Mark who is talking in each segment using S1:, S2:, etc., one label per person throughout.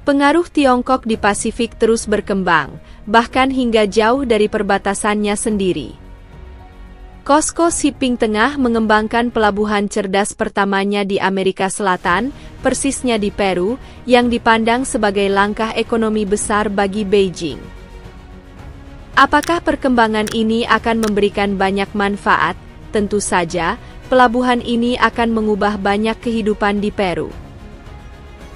S1: Pengaruh Tiongkok di Pasifik terus berkembang, bahkan hingga jauh dari perbatasannya sendiri. COSCO Shipping tengah mengembangkan pelabuhan cerdas pertamanya di Amerika Selatan, persisnya di Peru, yang dipandang sebagai langkah ekonomi besar bagi Beijing. Apakah perkembangan ini akan memberikan banyak manfaat? Tentu saja, pelabuhan ini akan mengubah banyak kehidupan di Peru.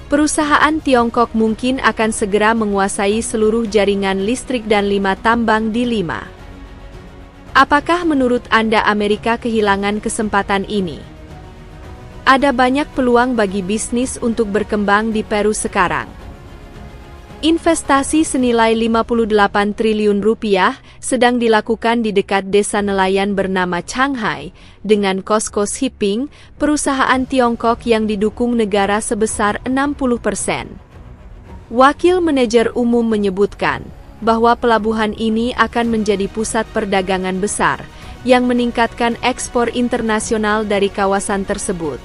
S1: Perusahaan Tiongkok mungkin akan segera menguasai seluruh jaringan listrik dan 5 tambang di 5. Apakah menurut Anda Amerika kehilangan kesempatan ini? Ada banyak peluang bagi bisnis untuk berkembang di Peru sekarang. Investasi senilai 58 triliun rupiah sedang dilakukan di dekat desa nelayan bernama Changhai dengan COSCO Shipping, perusahaan Tiongkok yang didukung negara sebesar 60%. Wakil manajer umum menyebutkan bahwa pelabuhan ini akan menjadi pusat perdagangan besar yang meningkatkan ekspor internasional dari kawasan tersebut.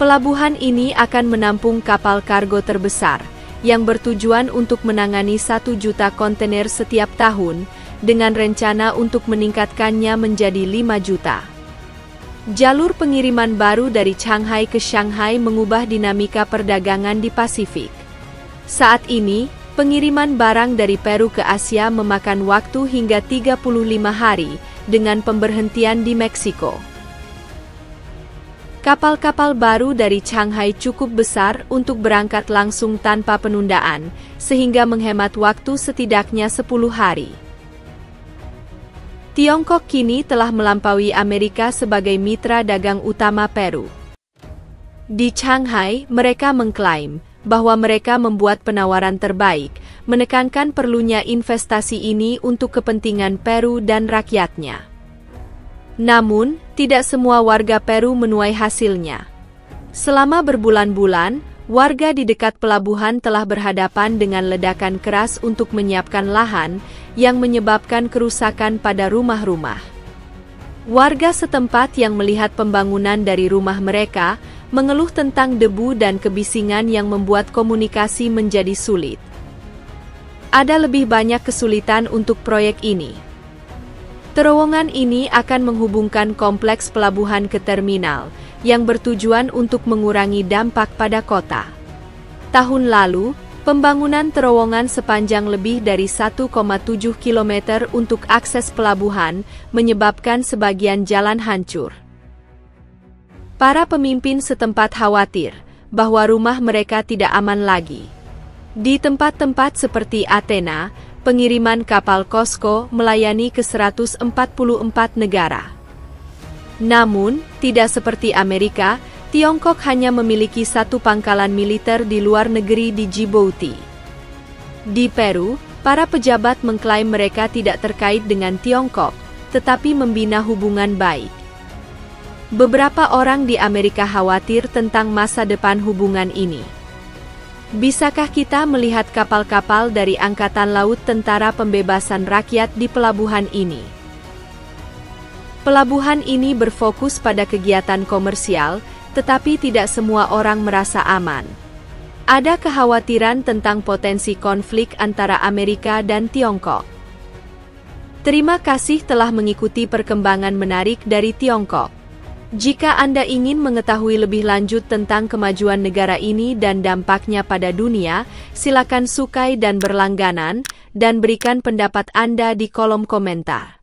S1: Pelabuhan ini akan menampung kapal kargo terbesar yang bertujuan untuk menangani 1 juta kontainer setiap tahun, dengan rencana untuk meningkatkannya menjadi 5 juta. Jalur pengiriman baru dari Changhai ke Shanghai mengubah dinamika perdagangan di Pasifik. Saat ini, pengiriman barang dari Peru ke Asia memakan waktu hingga 35 hari, dengan pemberhentian di Meksiko. Kapal-kapal baru dari Changhai cukup besar untuk berangkat langsung tanpa penundaan, sehingga menghemat waktu setidaknya 10 hari. Tiongkok kini telah melampaui Amerika sebagai mitra dagang utama Peru. Di Changhai, mereka mengklaim bahwa mereka membuat penawaran terbaik, menekankan perlunya investasi ini untuk kepentingan Peru dan rakyatnya. Namun, tidak semua warga Peru menuai hasilnya. Selama berbulan-bulan, warga di dekat pelabuhan telah berhadapan dengan ledakan keras untuk menyiapkan lahan yang menyebabkan kerusakan pada rumah-rumah. Warga setempat yang melihat pembangunan dari rumah mereka mengeluh tentang debu dan kebisingan yang membuat komunikasi menjadi sulit. Ada lebih banyak kesulitan untuk proyek ini. Terowongan ini akan menghubungkan kompleks pelabuhan ke terminal, yang bertujuan untuk mengurangi dampak pada kota. Tahun lalu, pembangunan terowongan sepanjang lebih dari 1,7 km untuk akses pelabuhan menyebabkan sebagian jalan hancur. Para pemimpin setempat khawatir bahwa rumah mereka tidak aman lagi. Di tempat-tempat seperti Athena, pengiriman kapal COSCO melayani ke 144 negara. Namun, tidak seperti Amerika, Tiongkok hanya memiliki 1 pangkalan militer di luar negeri di Djibouti. Di Peru, para pejabat mengklaim mereka tidak terkait dengan Tiongkok, tetapi membina hubungan baik. Beberapa orang di Amerika khawatir tentang masa depan hubungan ini. Bisakah kita melihat kapal-kapal dari Angkatan Laut Tentara Pembebasan Rakyat di pelabuhan ini? Pelabuhan ini berfokus pada kegiatan komersial, tetapi tidak semua orang merasa aman. Ada kekhawatiran tentang potensi konflik antara Amerika dan Tiongkok. Terima kasih telah mengikuti perkembangan menarik dari Tiongkok. Jika Anda ingin mengetahui lebih lanjut tentang kemajuan negara ini dan dampaknya pada dunia, silakan sukai dan berlangganan, dan berikan pendapat Anda di kolom komentar.